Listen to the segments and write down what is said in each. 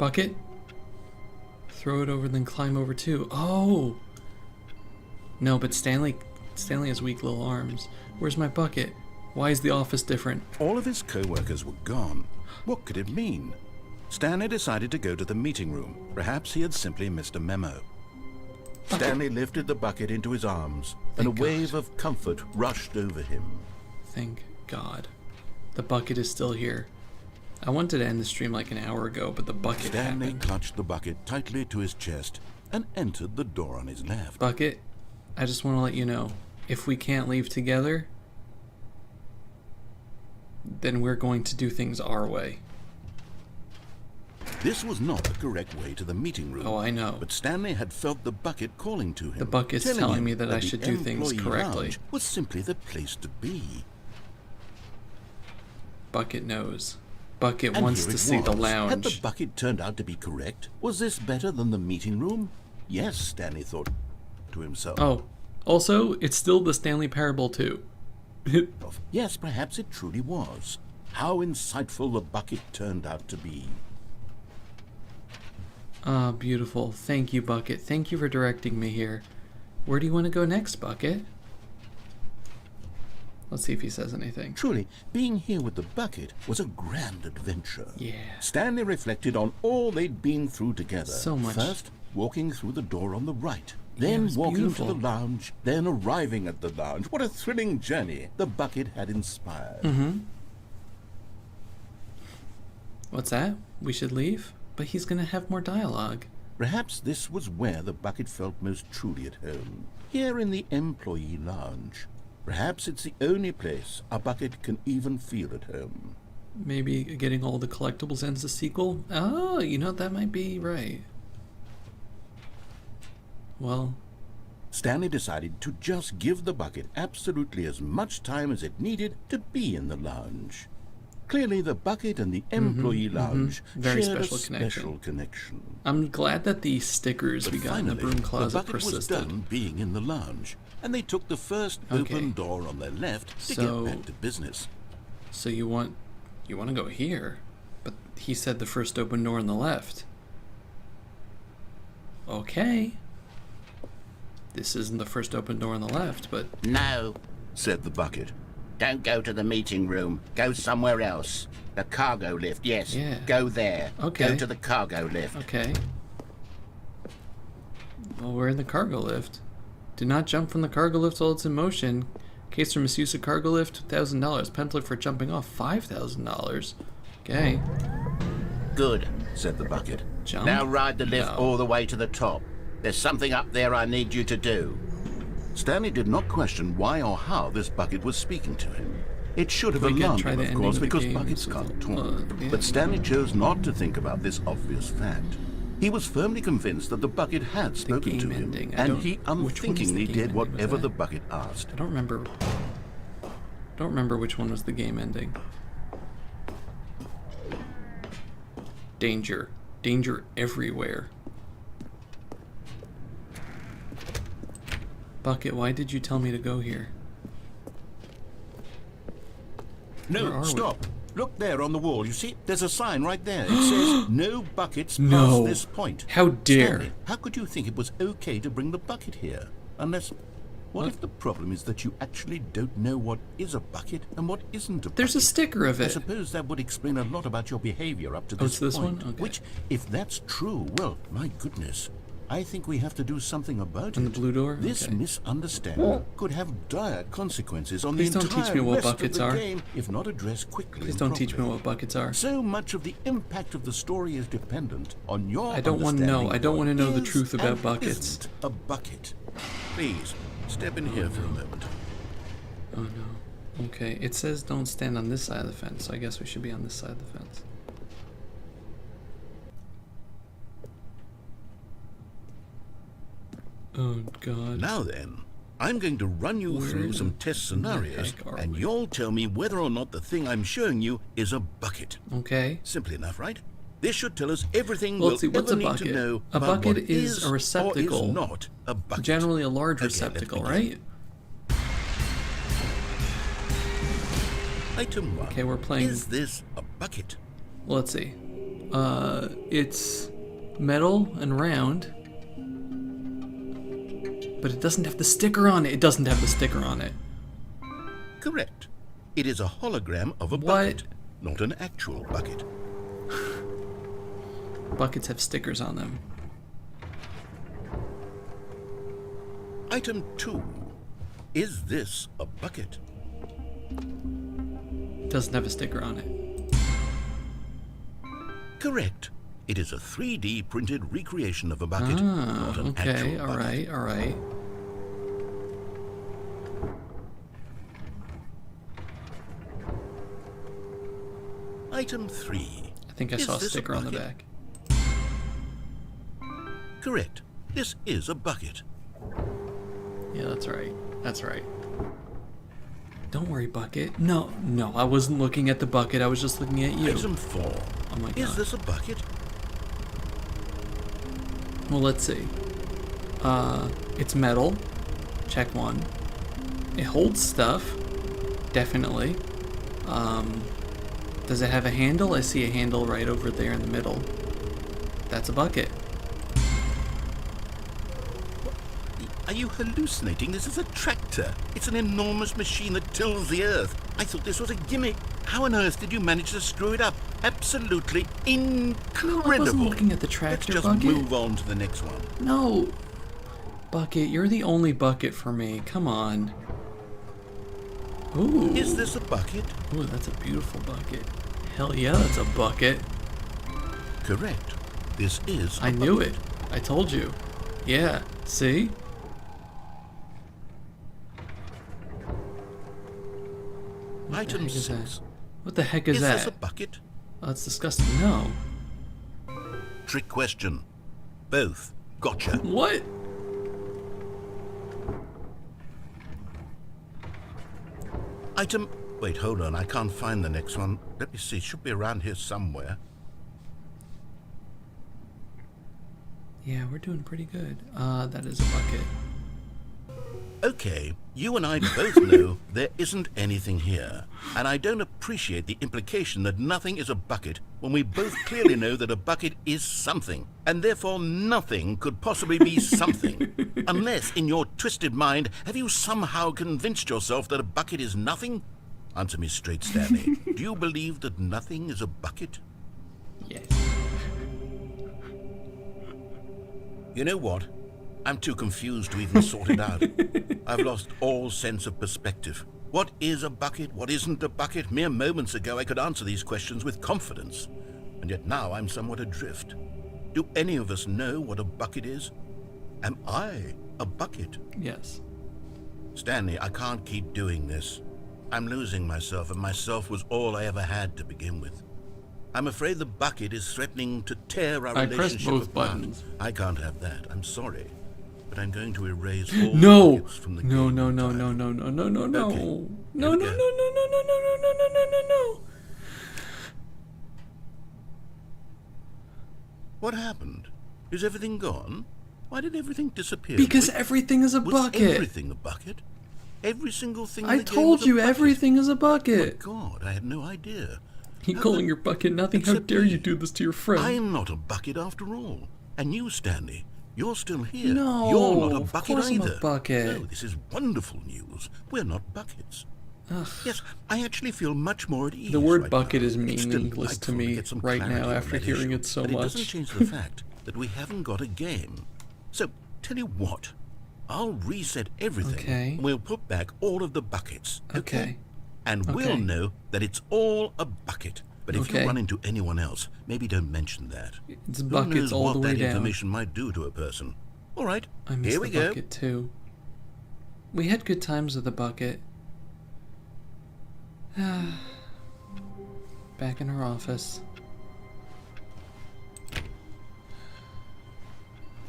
Bucket? Throw it over, then climb over too. Oh! No, but Stanley has weak little arms. Where's my bucket? Why is the office different? All of his co-workers were gone. What could it mean? Stanley decided to go to the meeting room. Perhaps he had simply missed a memo. Stanley lifted the bucket into his arms, and a wave of comfort rushed over him. Thank God. The bucket is still here. I wanted to end the stream like an hour ago, but the bucket Stanley happened. clutched the bucket tightly to his chest and entered the door on his left. Bucket, I just want to let you know, if we can't leave together, then we're going to do things our way. This was not the correct way to the meeting room. Oh, I know. But Stanley had felt the bucket calling to him. The bucket's telling me that I should do things correctly. Lounge was simply the place to be. Bucket knows. Bucket And wants here to it see the was. lounge. Had the bucket turned out to be correct? Was this better than the meeting room? Yes, Stanley thought to himself. Oh, also, it's still the Stanley Parable too. Yes, perhaps it truly was. How insightful the bucket turned out to be. Ah, beautiful. Thank you, Bucket. Thank you for directing me here. Where do you want to go next, Bucket? Let's see if he says anything. Truly, being here with the bucket was a grand adventure. Yeah. Stanley reflected on all they'd been through together. So much. First, walking through the door on the right. Yeah, it Then was walking beautiful. to the lounge. Then arriving at the lounge. What a thrilling journey the bucket had inspired. Mm-hmm. What's that? We should leave? But he's going to have more dialogue. Perhaps this was where the bucket felt most truly at home. Here in the employee lounge. Perhaps it's the only place a bucket can even feel at home. Maybe getting all the collectibles ends the sequel? Oh, you know, that might be right. Well, Stanley decided to just give the bucket absolutely as much time as it needed to be in the lounge. Clearly, the bucket and the employee lounge Very shared special a special connection. I'm glad that the stickers But we got in the finally, broom closet the bucket was persisted. done being in the lounge, and they took the first Okay. open door on their left to So- get back to business. So you want to go here, but he said the first open door on the left. Okay. This isn't the first open door on the left, but No, Said the bucket. don't go to the meeting room. Go somewhere else. The cargo lift, yes. Yeah. Go there. Okay. Go to the cargo lift. okay. Well, we're in the cargo lift. Do not jump from the cargo lift while it's in motion. Case for misuse of cargo lift, $1,000. Penalty for jumping off, $5,000. Okay. Good. Said the bucket. Jump. Now ride the lift No. all the way to the top. There's something up there I need you to do. Stanley did not question why or how this bucket was speaking to him. It should have We can alarmed try him, the of ending course, of the because game. buckets can't talk. Yeah. But Stanley chose not to think about this obvious fact. He was firmly convinced that the bucket had spoken to game him, ending. I and don't- he which one was the unthinkingly game did ending? Was whatever that- the bucket asked. I don't remember. Don't remember which one was the game ending. Danger. Danger everywhere. Bucket, why did you tell me to go here? Where No, are we? stop. Look there on the wall. You see, there's a sign right there. It says, no buckets No. past this point. How dare. Stanley, how could you think it was okay to bring the bucket here? Unless, what if the problem is that you actually don't know what is a bucket and what isn't a bucket? There's a sticker of I it. suppose that would explain a lot about your behavior up to Oh, this it's this point. one? Okay. Which, if that's true, well, my goodness, I think we have to do something about On it. the blue door? This Okay. misunderstanding could have dire consequences on Please the don't entire teach me what rest buckets of the are. game if not addressed quickly. Please and don't teach me properly. what buckets are. So much of the impact of the story is dependent on your I don't want to know. understanding I don't what want to know the is truth about and buckets. isn't a bucket. Please, step in here for a moment. Oh no. Okay, it says don't stand on this side of the fence, so I guess we should be on this side of the fence. Oh god. Now then, I'm going to run you Where through some test scenarios, heck are and we? you'll tell me whether or not the thing I'm showing you is a bucket. Okay. Simple enough, right? This should tell us everything Well, we'll let's see, what's ever a need to bucket? know A about bucket what is a or receptacle. is not a bucket. Generally a large Okay, let's receptacle, begin. right? Item 1. Okay, we're playing- Is this a bucket? Well, let's see. It's metal and round. But it doesn't have the sticker on it. It doesn't have the sticker on it. Correct. It is a hologram of a What? bucket, not an actual bucket. Buckets have stickers on them. Item 2. Is this a bucket? Doesn't have a sticker on it. Correct. It is a 3D printed recreation of a bucket, not an Okay, actual bucket. alright. Item 3. I think I Is saw a this sticker on the bucket? back. Correct. This is a bucket. Yeah, that's right. That's right. Don't worry, bucket. No, I wasn't looking at the bucket. I was just looking at you. Item 4. Oh my god. Is this a bucket? Well, let's see. It's metal. Check 1. It holds stuff. Definitely. Does it have a handle? I see a handle right over there in the middle. That's a bucket. Are you hallucinating? This is a tractor. It's an enormous machine that tills the earth. I thought this was a gimmick. How on earth did you manage to screw it up? Absolutely incredible. No, I wasn't looking at the Let's tractor, just bucket. move on to the next one. No. Bucket, you're the only bucket for me. Come on. Ooh. Is this a bucket? Ooh, that's a beautiful bucket. Hell yeah, that's a bucket. Correct. This is a I knew bucket. it. I told you. Yeah, see? Item heck is 6. that? What the heck is Is that? this a bucket? Oh, that's disgusting. No. Trick question. Both. Gotcha. What? Item... Wait, hold on. I can't find the next one. Let me see. It should be around here somewhere. Yeah, we're doing pretty good. That is a bucket. Okay, you and I both know there isn't anything here. And I don't appreciate the implication that nothing is a bucket when we both clearly know that a bucket is something. And therefore nothing could possibly be something. Unless, in your twisted mind, have you somehow convinced yourself that a bucket is nothing? Answer me straight, Stanley. Do you believe that nothing is a bucket? Yes. You know what? I'm too confused to even sort it out. I've lost all sense of perspective. What is a bucket? What isn't a bucket? Mere moments ago I could answer these questions with confidence. And yet now I'm somewhat adrift. Do any of us know what a bucket is? Am I a bucket? Yes. Stanley, I can't keep doing this. I'm losing myself, and myself was all I ever had to begin with. I'm afraid the bucket is threatening to tear our I pressed relationship both apart. buttons. I can't have that. I'm sorry. But I'm going to erase all No. buckets from the No, game no, no, entirely. no, no, no, no, no, no. Okay, No, no, no, here we no, go. no, no, no, no, no, no, no, no, no. What happened? Is everything gone? Why did everything disappear? Because Wait, everything is a was bucket. everything a bucket? Every single thing in I the game told was a you bucket? everything is a Oh bucket. God, I had no idea. You How calling could- your bucket nothing? How Except dare me. you do this to your friend? I'm not a bucket after all. And you, Stanley, you're still here. No, You're not a of bucket course I'm a either. bucket. No, this is wonderful news. We're not buckets. Ugh. Yes, I actually feel much more at ease. The word right bucket now. is It's meaningless to delightful me get some right clarity now on after that hearing issue, it so but much. It doesn't change the fact that we haven't got a game. So, tell you what, I'll reset everything. Okay. And we'll put back all of the buckets. Okay. And we'll Okay. know that it's all a bucket. But if Okay. you run into anyone else, maybe don't mention that. It's Who buckets knows all what the way that down. information might do to a person. All right, I miss here the we go. bucket too. We had good times with the bucket. Back in her office.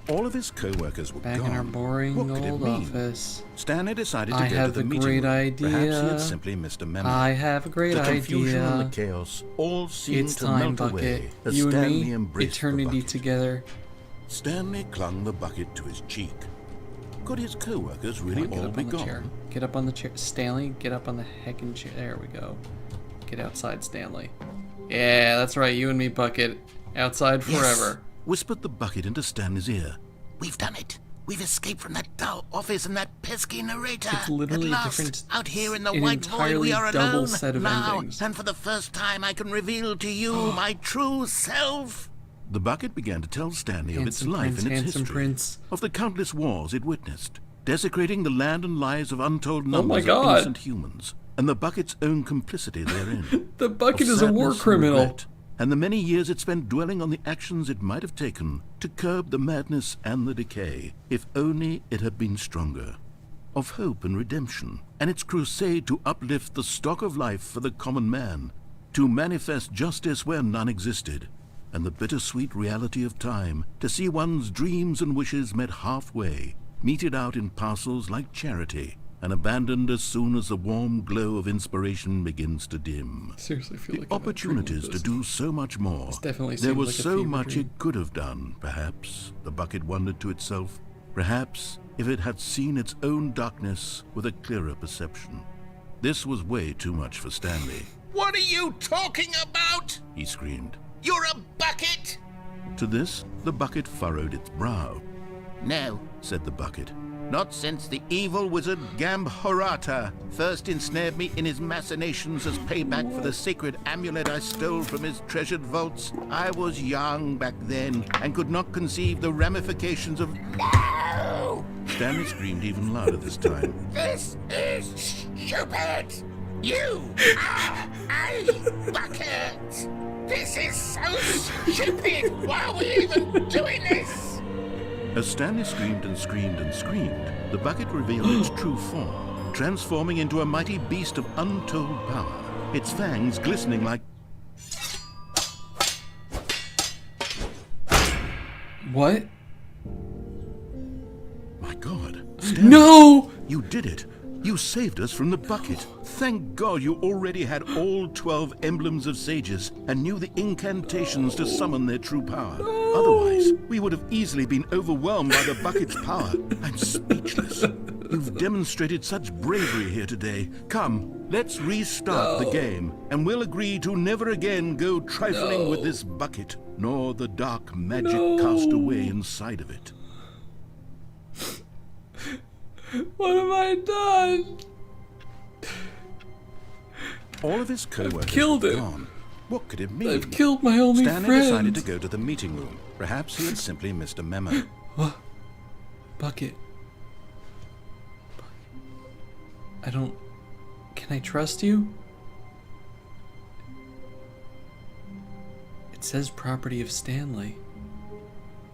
All of his co-workers were Back gone. in our boring What could it old mean? office. Stanley decided to I go have to the a meeting great room. Perhaps he idea. had simply missed a memo. I have a great the confusion and idea. the chaos all seemed It's to time, melt away bucket. as You Stanley and me, embraced the eternity bucket. together. Stanley clung the bucket to his cheek. Could his co-workers really Come on, get all up be on the chair. gone? Get up on the chair. Stanley, get up on the heckin' chair. There we go. Get outside, Stanley. Yeah, that's right. You and me, bucket. Outside Yes. forever. whispered the bucket into Stanley's ear. We've done it. We've escaped from that dull office and that pesky narrator. It's literally At a last, different- out here in the an white void, we entirely are double alone set of now, endings. and for the first time, I can reveal to you my true self. The bucket began to tell Stanley of its Handsome life prince, and its handsome history, prince. of the countless wars it witnessed, desecrating the land and lives of untold Oh my numbers of God. innocent humans, and the bucket's own complicity therein. The bucket of is a war sadness and criminal. regret, and the many years it spent dwelling on the actions it might have taken to curb the madness and the decay, if only it had been stronger. Of hope and redemption, and its crusade to uplift the stock of life for the common man, to manifest justice where none existed, and the bittersweet reality of time, to see one's dreams and wishes met halfway, meted out in parcels like charity, and abandoned as soon as the warm glow of inspiration begins to dim. Seriously, I feel The like I've had a dream of opportunities to this. do so much more. definitely There seems was like a so fever much dream. it could have done, perhaps, the bucket wondered to itself. Perhaps if it had seen its own darkness with a clearer perception. This was way too much for Stanley, What are you talking about? he screamed. You're a bucket? To this, the bucket furrowed its brow. No, Said the bucket. not since the evil wizard Gambhorata first ensnared me in his machinations as payback for the sacred amulet I stole from his treasured vaults. I was young back then and could not conceive the ramifications of... No! Stanley screamed even louder this time. This is stupid! You are a bucket! This is so stupid! Why are we even doing this? As Stanley screamed and screamed and screamed, the bucket revealed its true form, transforming into a mighty beast of untold power, its fangs glistening like... What? My God, Stanley, No! you did it! You saved us from the bucket. Thank God you already had all 12 emblems of sages and knew the incantations to summon their true power. Otherwise, we would have easily been overwhelmed by the bucket's power. I'm speechless. You've demonstrated such bravery here today. Come, let's restart the game, and we'll agree to never again go trifling with this bucket, nor the dark magic cast away inside of it. What have I done? All of his co-workers killed were him. gone. What could it mean? I've killed my only Stanley friend. decided to go to the meeting room. Perhaps he had simply missed a memo. What? Bucket. I don't... Can I trust you? It says property of Stanley.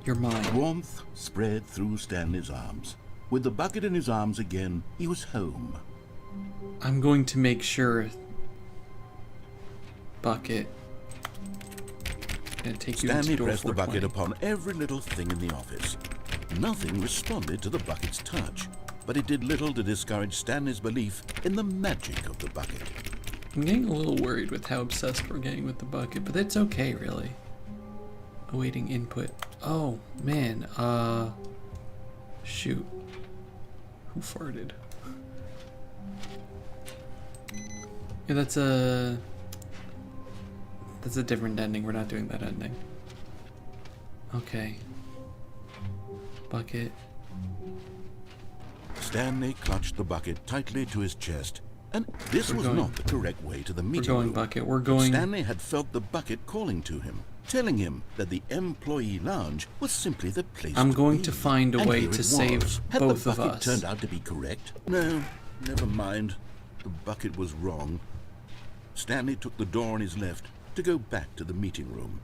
You're mine. Warmth spread through Stanley's arms. With the bucket in his arms again, he was home. I'm going to make sure... Bucket. I'm gonna take you Stanley into door pressed the bucket 420. upon every little thing in the office. Nothing responded to the bucket's touch, but it did little to discourage Stanley's belief in the magic of the bucket. I'm getting a little worried with how obsessed we're getting with the bucket, but that's okay, really. Awaiting input. Oh, man. Shoot. Who farted? Yeah, that's a different ending. We're not doing that ending. Okay. Bucket. Stanley clutched the bucket tightly to his chest, and this was going- not the correct way to the We're meeting going room. bucket. We're But going... Stanley had felt the bucket calling to him, telling him that the employee lounge was simply the place I'm going be. to find a And way here to it save was. Had both the of bucket us. turned out to be correct? No, never mind. The bucket was wrong. Stanley took the door on his left to go back to the meeting room.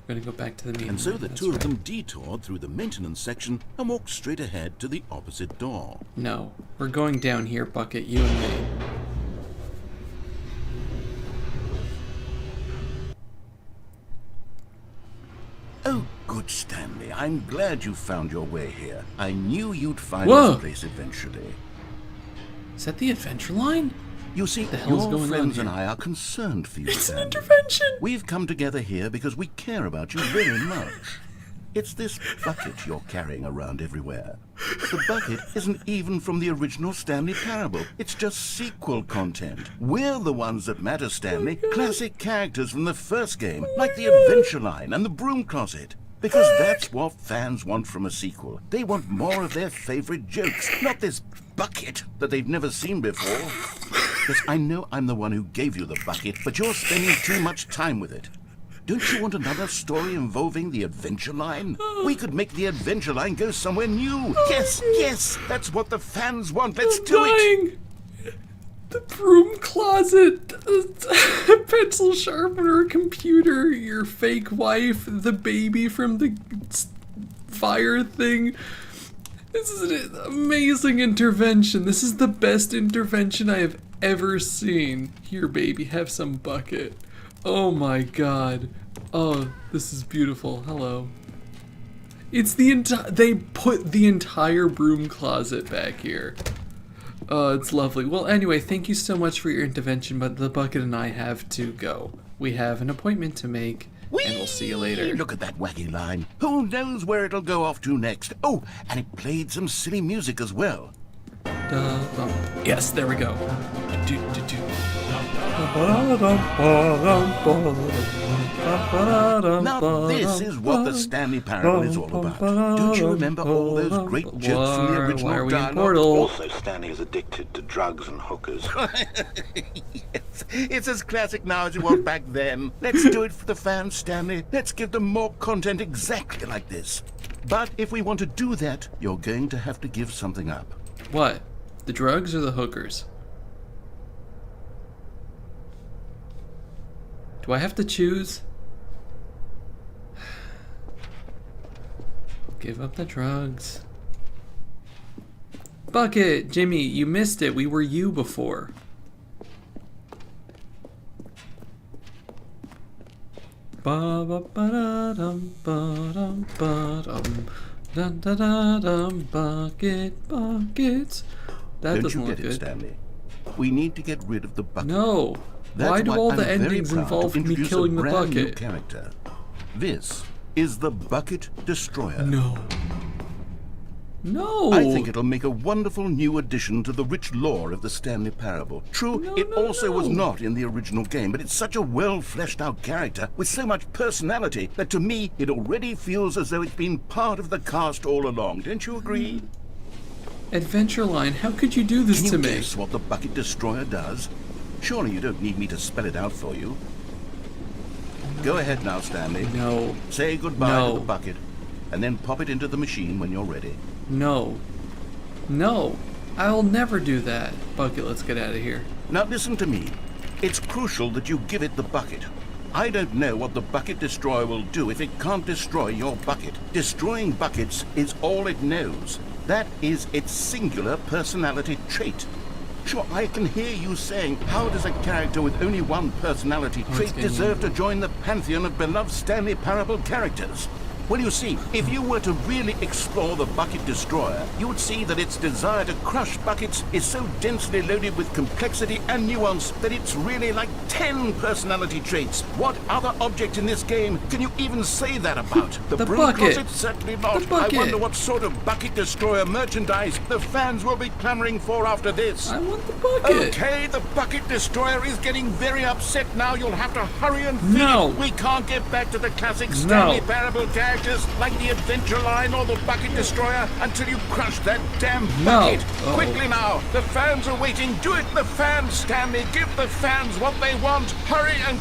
We're gonna go back to the meeting And so room, the that's two of right. them detoured through the maintenance section and walked straight ahead to the opposite door. No. We're going down here, Bucket. You and me. Oh, good Stanley. I'm glad you found your way here. I knew you'd find Whoa. this place eventually. Is that the adventure line? You see, the hell's your going on friends and here? I are concerned for you, It's an Stanley. intervention! We've come together here because we care about you very much. It's this bucket you're carrying around everywhere. The bucket isn't even from the original Stanley Parable. It's just sequel content. We're the ones that matter, Stanley. Classic characters from the first game, like the Adventure Line and the Broom Closet. Because that's what fans want from a sequel. They want more of their favorite jokes, not this bucket that they've never seen before. Yes, I know I'm the one who gave you the bucket, but you're spending too much time with it. Don't you want another story involving the Adventure Line? We could make the Adventure Line go somewhere new. Yes, yes, that's what the fans want. Let's do it. The broom closet, pencil sharpener, computer, your fake wife, the baby from the fire thing. This is an amazing intervention. This is the best intervention I have ever seen. Here, baby, have some bucket. Oh my god. Oh, this is beautiful. Hello. It's they put the entire broom closet back here. Oh, it's lovely. Well, anyway, thank you so much for your intervention, but the bucket and I have to go. We have an appointment to make, and we'll see you later. Look at that wacky line. Who knows where it'll go off to next? Oh, and it played some silly music as well. Yes, there we go. Now this is what the Stanley Parable is all about. Don't you remember all those great jokes from the original Why are we in dialogue? Portal? Also, Stanley is addicted to drugs and hookers. Yes, it's as classic now as it was back then. Let's do it for the fans, Stanley. Let's give them more content exactly like this. But if we want to do that, you're going to have to give something up. What? The drugs or the hookers? Do I have to choose? Give up the drugs. Bucket! Jimmy, you missed it. We were you before. Ba-ba-ba-da-dum, ba-dum, ba-dum. Dun-da-da-dum, bucket, buckets. That Don't doesn't you look get it, good. Stanley? We need to get rid of the bucket. No. That's Why do all I'm the very endings proud to involve me introduce killing a the brand new bucket? character. This is the Bucket Destroyer. No. No. I think it'll make a wonderful new addition to the rich lore of the Stanley Parable. True, it also was not in the original game, but it's such a well-fleshed-out character with so much personality that to me it already feels as though it's been part of the cast all along. Don't you agree? Adventure Line, how could you do this Can to you me? guess what the Bucket Destroyer does? Surely you don't need me to spell it out for you. Go ahead now, Stanley. No. Say goodbye No. to the bucket, and then pop it into the machine when you're ready. No. No. I'll never do that. Bucket, let's get out of here. Now listen to me. It's crucial that you give it the bucket. I don't know what the Bucket Destroyer will do if it can't destroy your bucket. Destroying buckets is all it knows. That is its singular personality trait. Sure, I can hear you saying, how does a character with only one personality trait getting deserve to join the pantheon of beloved Stanley Parable characters? Well, you see, if you were to really explore the Bucket Destroyer, you would see that its desire to crush buckets is so densely loaded with complexity and nuance that it's really like 10 personality traits. What other object in this game can you even say that about? The Broom bucket. Closet? Certainly not. The bucket. I wonder what sort of Bucket Destroyer merchandise the fans will be clamoring for after this. I want the bucket. Okay, the Bucket Destroyer is getting very upset now. You'll have to hurry and feed No. it. We can't get back to the classic Stanley Parable characters like the Adventure Line or the Bucket Destroyer until you crush that damn No. bucket. Uh-oh. Quickly now, the fans are waiting. Do it, the fans, Stanley. Give the fans what they want. Hurry and...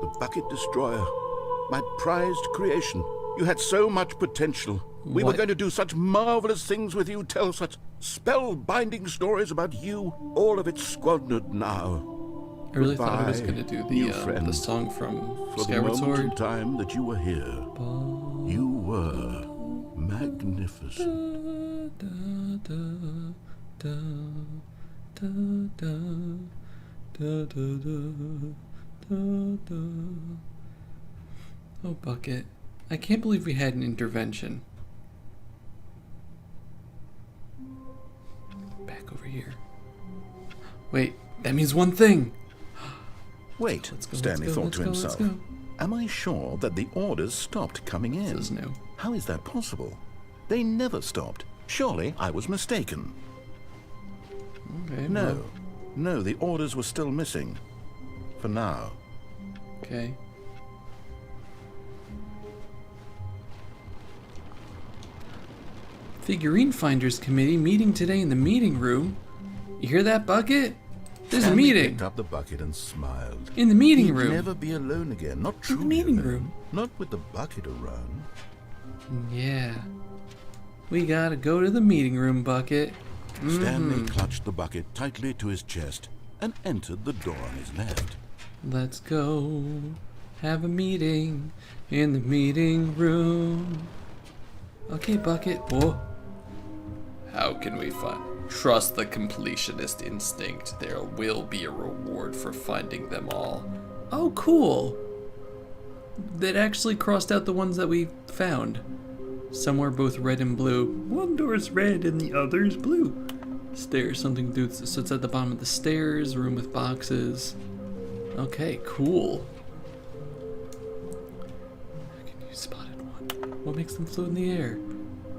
The Bucket Destroyer, my prized creation. You had so much potential. We were What? going to do such marvelous things with you, tell such spellbinding stories about you. All of it squandered now. I really thought I was Goodbye, going to do new the friend. song from For the Skyward moment in Sword. time that you were here, you were magnificent. Oh, Bucket. I can't believe we had an intervention. look over here. Wait, that means one thing. Wait, Let's go, Stanley let's go, thought let's to go, let's himself. go. Am I sure that the orders stopped coming in? This is new. How is that possible? They never stopped. Surely I was mistaken. Okay. No, no, the orders were still missing. For now. Okay. Figurine Finders Committee meeting today in the meeting room. You hear that, Bucket? There's a Stanley meeting. picked up the bucket and smiled. In the meeting He'd room. never be alone again. Not truly meeting alone. room. Not with the bucket around. Yeah. We gotta go to the meeting room, Bucket. Stanley clutched the bucket tightly to his chest and entered the door on his left. Let's go have a meeting in the meeting room. Okay, Bucket. Whoa. How can we find? Trust the completionist instinct. There will be a reward for finding them all. Oh, cool. That actually crossed out the ones that we found. Some were both red and blue. One door's red and the other's blue. Stairs, something to do. So it's at the bottom of the stairs. Room with boxes. Okay, cool. You spotted one. What makes them float in the air?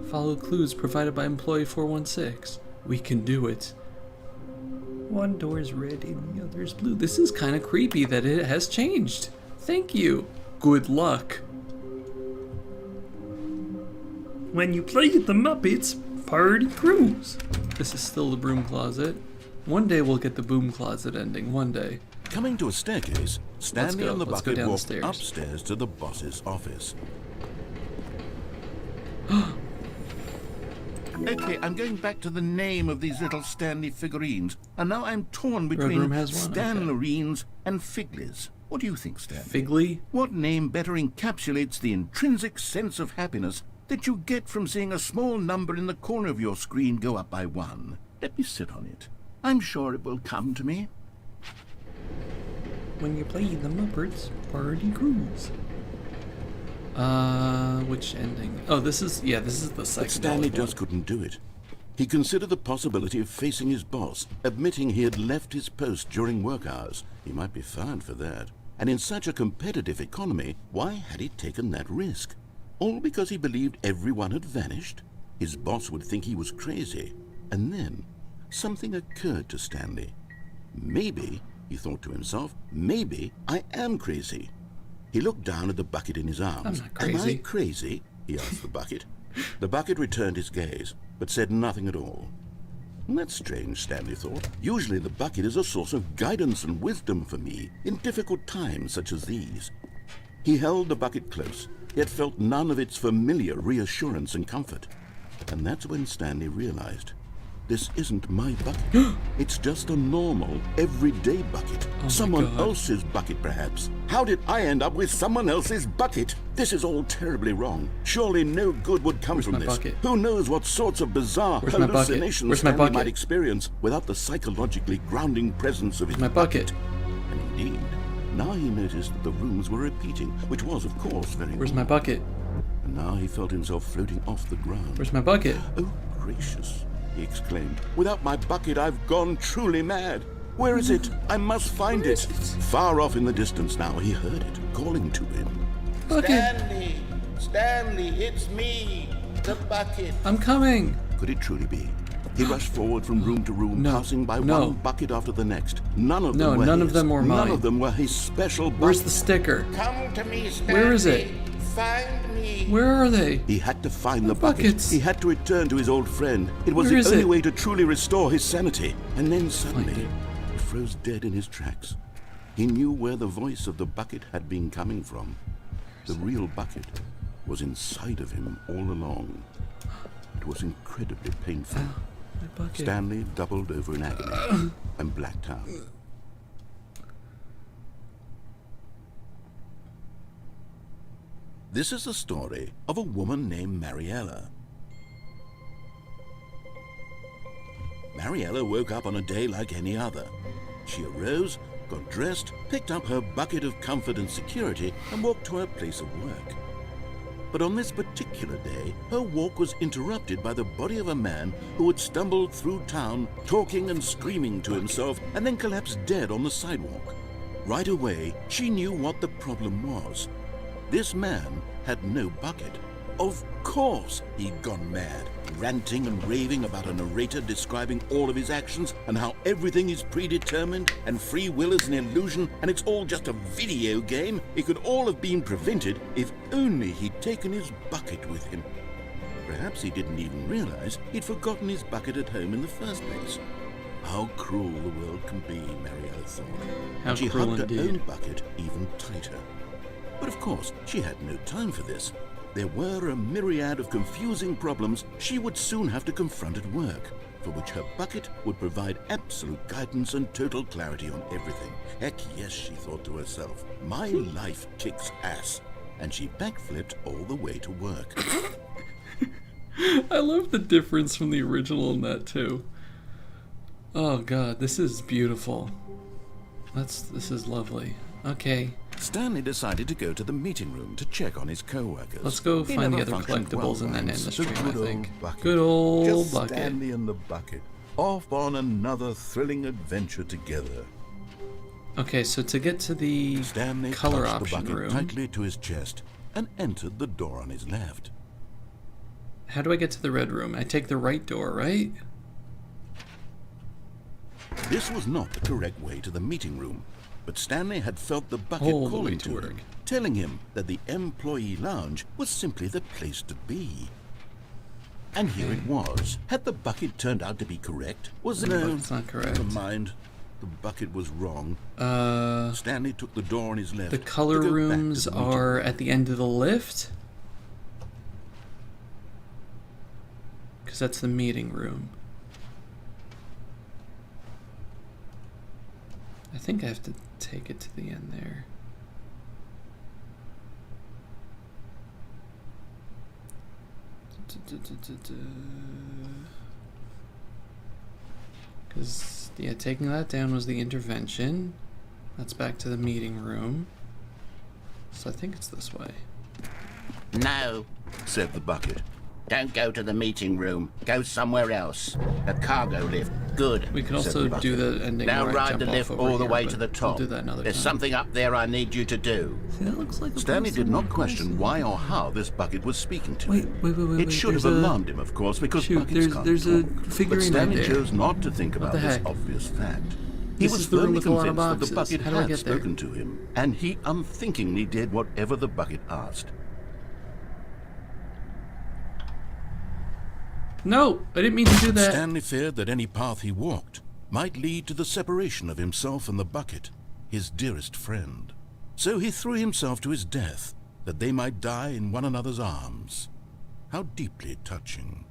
Follow clues provided by employee 416. We can do it. One door's red and the other's blue. This is kind of creepy that it has changed. Thank you. Good luck. When you play the Muppets, party cruise. This is still the broom closet. One day we'll get the boom closet ending. One day. Coming to a staircase, Stanley and the Let's go bucket down the walked stairs. upstairs to the boss's office. Okay, I'm going back to the name of these little Stanley figurines. And now I'm torn Room between has one? Stanlerines and Figlies. What do you think, Stanley? Figley? What name better encapsulates the intrinsic sense of happiness that you get from seeing a small number in the corner of your screen go up by 1? Let me sit on it. I'm sure it will come to me. When you play the Muppets, party cruise. Which ending? Oh, this is the second. But Stanley one. just couldn't do it. He considered the possibility of facing his boss, admitting he had left his post during work hours. He might be fined for that. And in such a competitive economy, why had he taken that risk? All because he believed everyone had vanished? His boss would think he was crazy. And then, something occurred to Stanley. Maybe, he thought to himself, maybe I am crazy. He looked down at the bucket in his arms. I'm not crazy. Am I crazy? He asked the bucket. The bucket returned his gaze, but said nothing at all. That's strange, Stanley thought. Usually the bucket is a source of guidance and wisdom for me in difficult times such as these. He held the bucket close, yet felt none of its familiar reassurance and comfort. And that's when Stanley realized, this isn't my bucket. It's just a normal, everyday bucket. Oh Someone God. else's bucket, perhaps. How did I end up with someone else's bucket? This is all terribly wrong. Surely no good would come from my this. bucket? Who knows what sorts of bizarre Where's my bucket? hallucinations Where's my Stanley bucket? might experience without the psychologically grounding presence of his My bucket. And indeed, now he noticed that the rooms were repeating, which was, of course, very Where's my odd. bucket? And now he felt himself floating off the ground. Where's my bucket? Oh, gracious, he exclaimed. Without my bucket, I've gone truly mad. Where is it? I must find it. Far off in the distance now, he heard it, calling to him. Bucket. Stanley, it's me, the bucket. I'm coming. Could it truly be? He rushed forward from room to room, No, passing by no. one bucket after the next. None of No, them were none of his. them were None mine. of them were his special Where's the bucket. sticker? Come to me, Stanley. Where is it? Find me. Where are they? He had to find the buckets. bucket. He had to return to his old friend. It was Where the is only it? way to truly restore his sanity. And then Find suddenly, it. he froze dead in his tracks. He knew where the voice of the bucket had been coming from. The real bucket was inside of him all along. It was incredibly painful. My bucket. Stanley doubled over in agony and blacked out. This is the story of a woman named Mariella. Mariella woke up on a day like any other. She arose, got dressed, picked up her bucket of comfort and security, and walked to her place of work. But on this particular day, her walk was interrupted by the body of a man who had stumbled through town, talking and screaming to himself, and then collapsed dead on the sidewalk. Right away, she knew what the problem was. This man had no bucket. Of course he'd gone mad, ranting and raving about a narrator describing all of his actions and how everything is predetermined and free will is an illusion and it's all just a video game. It could all have been prevented if only he'd taken his bucket with him. Perhaps he didn't even realize he'd forgotten his bucket at home in the first place. How cruel the world can be, Mariella thought. How She cruel hugged her indeed. own bucket even tighter. But of course, she had no time for this. There were a myriad of confusing problems she would soon have to confront at work, for which her bucket would provide absolute guidance and total clarity on everything. Heck yes, she thought to herself, my life kicks ass. And she backflipped all the way to work. I love the difference from the original in that too. Oh god, this is beautiful. This is lovely. Okay, Stanley decided to go to the meeting room to check on his co-workers. let's go He find the never other functioned collectibles well and then by end the such a stream, I good think. old bucket. Good old Just bucket. Stanley and the bucket, off on another thrilling adventure together. Okay, so to get to the Stanley color clutched the option bucket room, tightly to his chest and entered the door on his left. how do I get to the red room? I take the right door, right? This was not the correct way to the meeting room, but Stanley had felt the bucket All the way calling to to work. him, telling him that the employee lounge was simply the place to be. And here it was. Had the bucket turned out to be correct? Was it? The No, bucket's not correct. never mind. The bucket was wrong. Uh, Stanley took the door on his left. the to color go back to rooms the meeting are room. at the end of the lift? Because that's the meeting room. I think I have to take it to the end there. Because, yeah, taking that down was the intervention. That's back to the meeting room. So I think it's this way. No, said the bucket. don't go to the meeting room. Go somewhere else. A cargo lift. Good. We can Said also the bucket. do the ending Now where I ride jump the off lift over all the here, way but to the we'll top. do that another There's time. something up there I need you to do. See, that looks like a Stanley person did in not question person. why or how this bucket was speaking to Wait, him. wait. It should have There's a- alarmed him, of course, because Shoot, buckets can't there's a talk. figurine But right Stanley there. chose not to think about the this heck? obvious fact. He This was is the room firmly with a lot of convinced that the boxes. bucket How do I had get there? spoken to him, and he unthinkingly did whatever the bucket asked. No, I didn't mean to do that. Stanley feared that any path he walked might lead to the separation of himself and the bucket, his dearest friend. So he threw himself to his death, that they might die in one another's arms. How deeply touching.